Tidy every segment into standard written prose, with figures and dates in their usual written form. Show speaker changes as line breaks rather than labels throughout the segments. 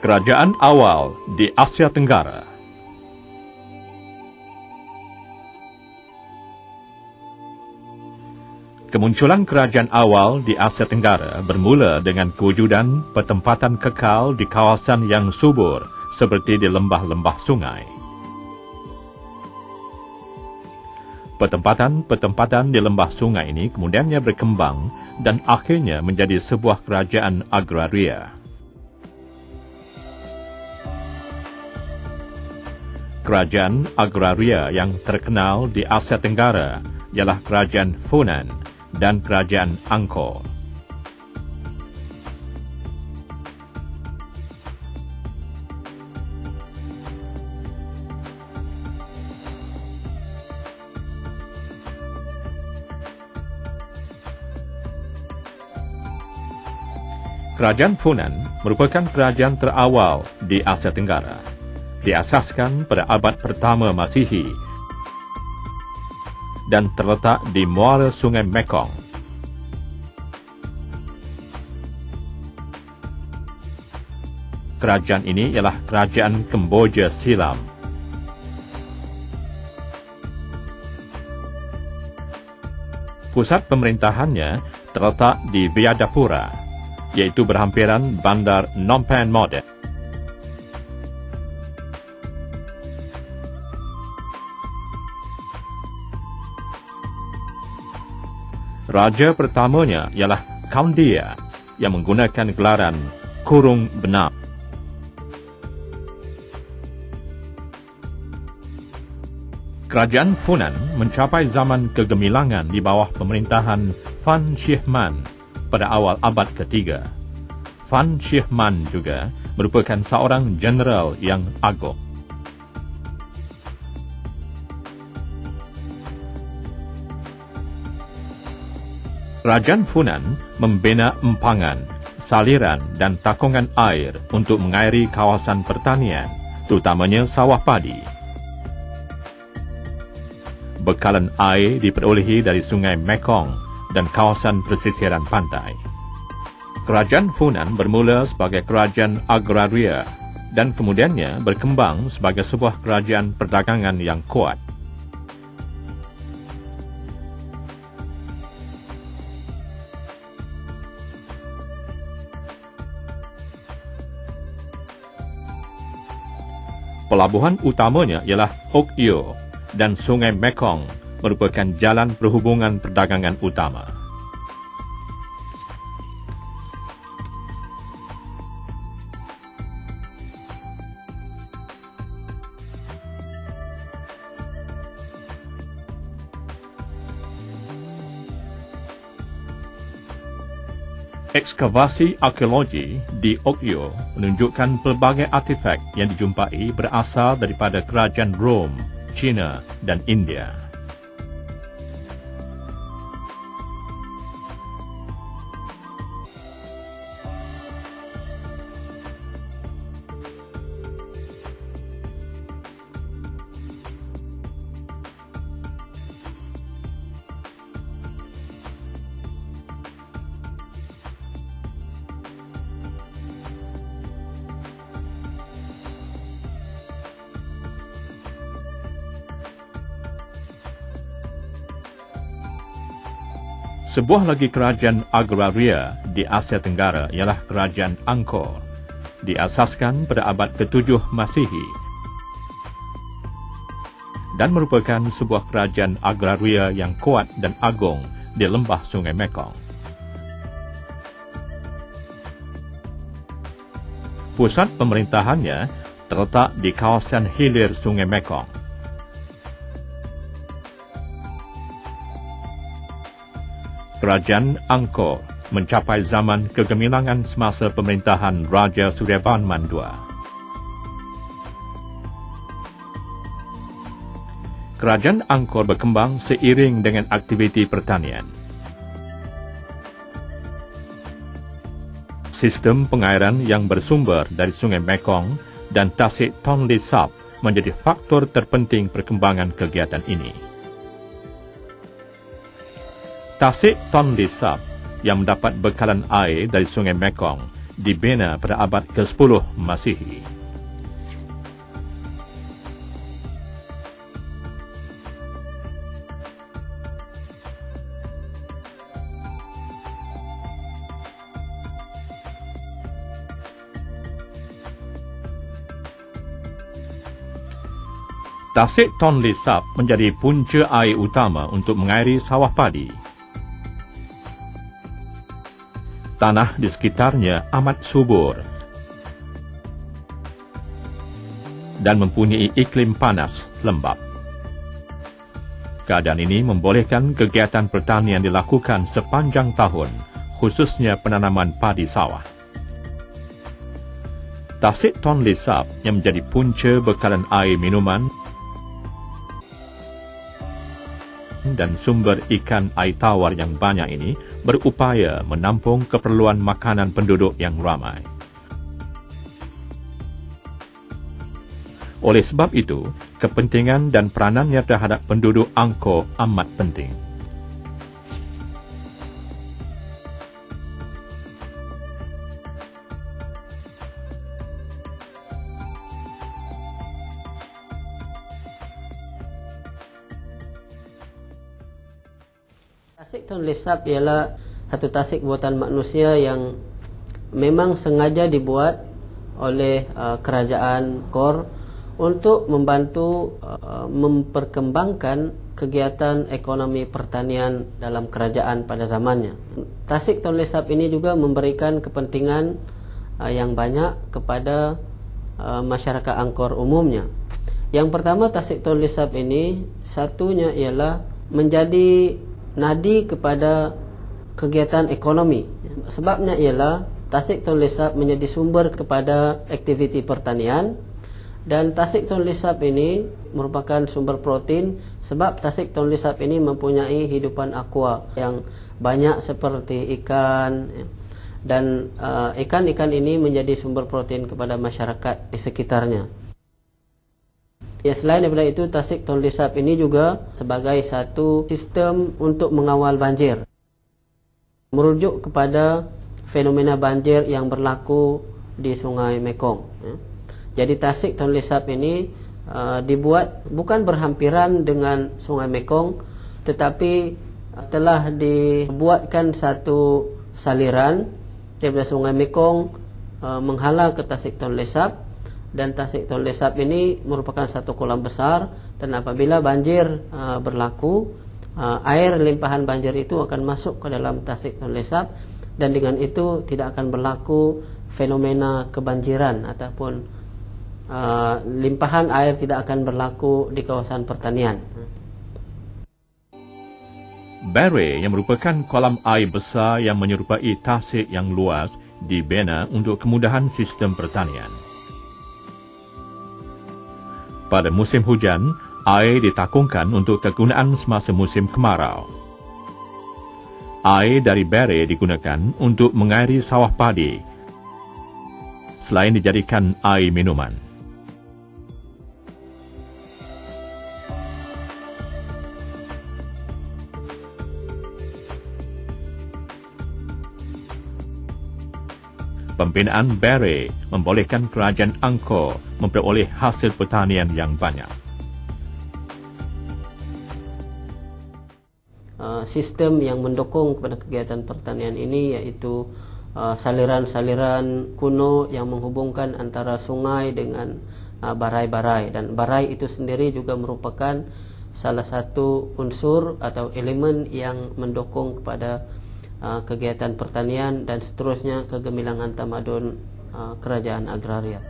Kerajaan awal di Asia Tenggara. Kemunculan kerajaan awal di Asia Tenggara bermula dengan kewujudan pertempatan kekal di kawasan yang subur seperti di lembah-lembah sungai. Pertempatan-pertempatan di lembah sungai ini kemudiannya berkembang dan akhirnya menjadi sebuah kerajaan agraria. Kerajaan agraria yang terkenal di Asia Tenggara ialah Kerajaan Funan dan Kerajaan Angkor. Kerajaan Funan merupakan kerajaan terawal di Asia Tenggara. Diasaskan pada abad pertama Masihi dan terletak di muara Sungai Mekong. Kerajaan ini ialah Kerajaan Kemboja Silam. Pusat pemerintahannya terletak di Vyadapura, iaitu berhampiran bandar Phnom Penh moden. Raja pertamanya ialah Kaundia yang menggunakan gelaran Kurung Benam. Kerajaan Funan mencapai zaman kegemilangan di bawah pemerintahan Fan Shih-man pada awal abad ketiga. Fan Shih-man juga merupakan seorang jeneral yang agung. Kerajaan Funan membina empangan, saliran dan takungan air untuk mengairi kawasan pertanian, terutamanya sawah padi. Bekalan air diperolehi dari Sungai Mekong dan kawasan pesisiran pantai. Kerajaan Funan bermula sebagai kerajaan agraria dan kemudiannya berkembang sebagai sebuah kerajaan perdagangan yang kuat. Pelabuhan utamanya ialah Ok Yo dan Sungai Mekong merupakan jalan perhubungan perdagangan utama. Ekskavasi arkeologi di Ok Yo menunjukkan pelbagai artefak yang dijumpai berasal daripada kerajaan Rom, China dan India. Sebuah lagi kerajaan agraria di Asia Tenggara ialah Kerajaan Angkor. Diasaskan pada abad ke-7 Masihi dan merupakan sebuah kerajaan agraria yang kuat dan agung di lembah Sungai Mekong. Pusat pemerintahannya terletak di kawasan hilir Sungai Mekong. Kerajaan Angkor mencapai zaman kegemilangan semasa pemerintahan Raja Suryavarman II. Kerajaan Angkor berkembang seiring dengan aktiviti pertanian. Sistem pengairan yang bersumber dari Sungai Mekong dan Tasik Tonle Sap menjadi faktor terpenting perkembangan kegiatan ini. Tasik Tonle Sap yang mendapat bekalan air dari Sungai Mekong dibina pada abad ke-10 Masihi. Tasik Tonle Sap menjadi punca air utama untuk mengairi sawah padi. Tanah di sekitarnya amat subur dan mempunyai iklim panas lembap. Keadaan ini membolehkan kegiatan pertanian dilakukan sepanjang tahun, khususnya penanaman padi sawah. Tasik Tonle Sap yang menjadi punca bekalan air minuman dan sumber ikan air tawar yang banyak ini berupaya menampung keperluan makanan penduduk yang ramai. Oleh sebab itu, kepentingan dan peranannya terhadap penduduk Angkor amat penting.
Tasik Tonle Sap ialah satu tasik buatan manusia yang memang sengaja dibuat oleh kerajaan Angkor untuk membantu memperkembangkan kegiatan ekonomi pertanian dalam kerajaan pada zamannya. Tasik Tonle Sap ini juga memberikan kepentingan yang banyak kepada masyarakat Angkor umumnya. Yang pertama, Tasik Tonle Sap ini satunya ialah menjadi nadi kepada kegiatan ekonomi. Sebabnya ialah Tasik Tonle Sap menjadi sumber kepada aktiviti pertanian, dan Tasik Tonle Sap ini merupakan sumber protein sebab Tasik Tonle Sap ini mempunyai hidupan aqua yang banyak seperti ikan, dan ikan-ikan ini menjadi sumber protein kepada masyarakat di sekitarnya. Ya, selain daripada itu, Tasik Tonle Sap ini juga sebagai satu sistem untuk mengawal banjir, merujuk kepada fenomena banjir yang berlaku di Sungai Mekong. Jadi Tasik Tonle Sap ini dibuat bukan berhampiran dengan Sungai Mekong, tetapi telah dibuatkan satu saliran daripada Sungai Mekong menghala ke Tasik Tonle Sap. Dan Tasik Tonle Sap ini merupakan satu kolam besar, dan apabila banjir berlaku, air limpahan banjir itu akan masuk ke dalam Tasik Tonle Sap, dan dengan itu tidak akan berlaku fenomena kebanjiran ataupun limpahan air tidak akan berlaku di kawasan pertanian.
Baray yang merupakan kolam air besar yang menyerupai tasik yang luas dibina untuk kemudahan sistem pertanian. Pada musim hujan, air ditakungkan untuk kegunaan semasa musim kemarau. Air dari Baray digunakan untuk mengairi sawah padi, selain dijadikan air minuman. Pembinaan Baray membolehkan kerajaan Angkor memperoleh hasil pertanian yang banyak.
Sistem yang mendukung kepada kegiatan pertanian ini iaitu saliran-saliran kuno yang menghubungkan antara sungai dengan barai-barai, dan barai itu sendiri juga merupakan salah satu unsur atau elemen yang mendukung kepada kegiatan pertanian dan seterusnya kegemilangan tamadun kerajaan agraria.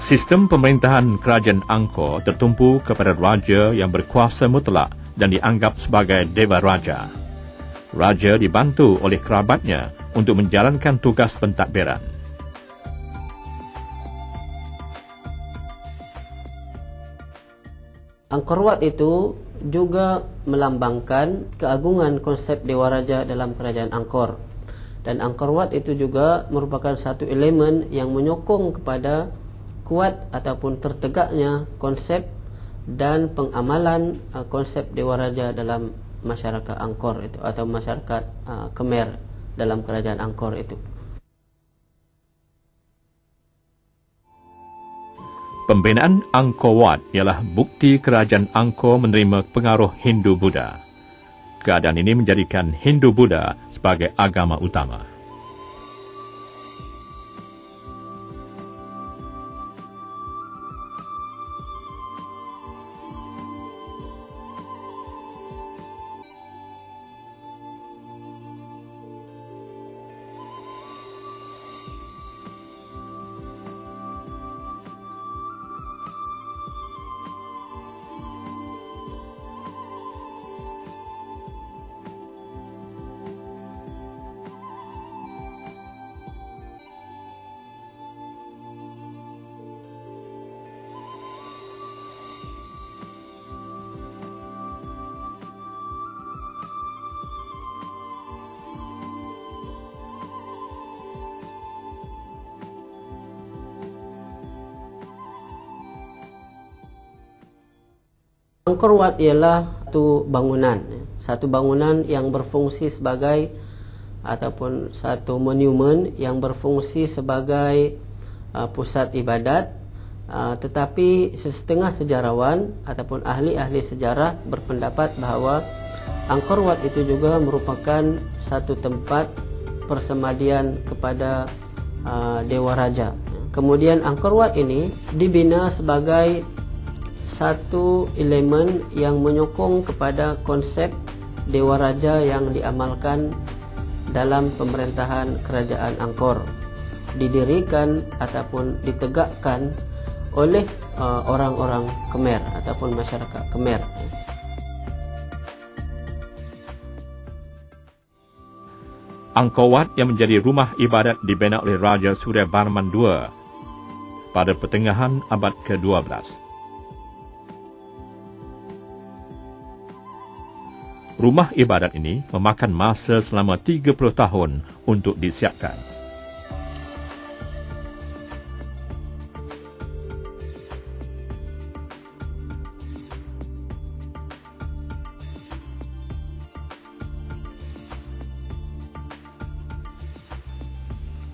Sistem pemerintahan kerajaan Angkor tertumpu kepada raja yang berkuasa mutlak dan dianggap sebagai Dewa Raja. Raja dibantu oleh kerabatnya untuk menjalankan tugas pentadbiran.
Angkor Wat itu juga melambangkan keagungan konsep Dewa Raja dalam kerajaan Angkor. Dan Angkor Wat itu juga merupakan satu elemen yang menyokong kepada kuat ataupun tertegaknya konsep dan pengamalan konsep Dewa Raja dalam masyarakat Angkor itu, atau masyarakat Khmer dalam kerajaan Angkor itu.
Pembinaan Angkor Wat ialah bukti kerajaan Angkor menerima pengaruh Hindu-Buddha. Keadaan ini menjadikan Hindu-Buddha sebagai agama utama.
Angkor Wat ialah satu bangunan yang berfungsi sebagai ataupun satu monumen yang berfungsi sebagai pusat ibadat, tetapi setengah sejarawan ataupun ahli-ahli sejarah berpendapat bahawa Angkor Wat itu juga merupakan satu tempat persemadian kepada Dewa Raja. Kemudian Angkor Wat ini dibina sebagai satu elemen yang menyokong kepada konsep Dewa Raja yang diamalkan dalam pemerintahan kerajaan Angkor, didirikan ataupun ditegakkan oleh orang-orang Khmer ataupun masyarakat Khmer.
Angkor Wat yang menjadi rumah ibadat dibina oleh Raja Suryavarman II pada pertengahan abad ke-12. Rumah ibadat ini memakan masa selama 30 tahun untuk disiapkan.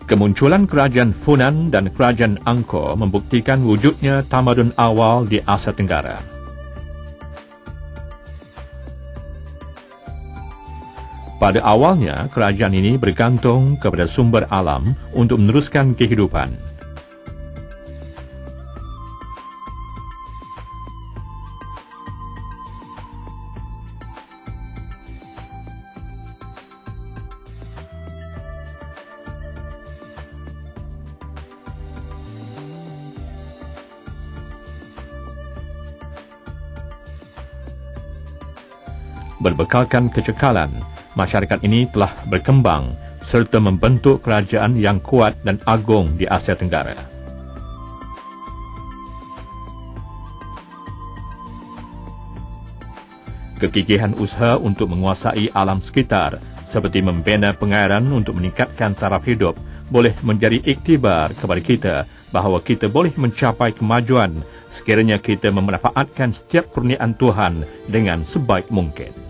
Kemunculan kerajaan Funan dan kerajaan Angkor membuktikan wujudnya tamadun awal di Asia Tenggara. Pada awalnya, kerajaan ini bergantung kepada sumber alam untuk meneruskan kehidupan. Berbekalkan kecekalan, masyarakat ini telah berkembang serta membentuk kerajaan yang kuat dan agung di Asia Tenggara. Kegigihan usaha untuk menguasai alam sekitar seperti membina pengairan untuk meningkatkan taraf hidup boleh menjadi iktibar kepada kita bahawa kita boleh mencapai kemajuan sekiranya kita memanfaatkan setiap kurniaan Tuhan dengan sebaik mungkin.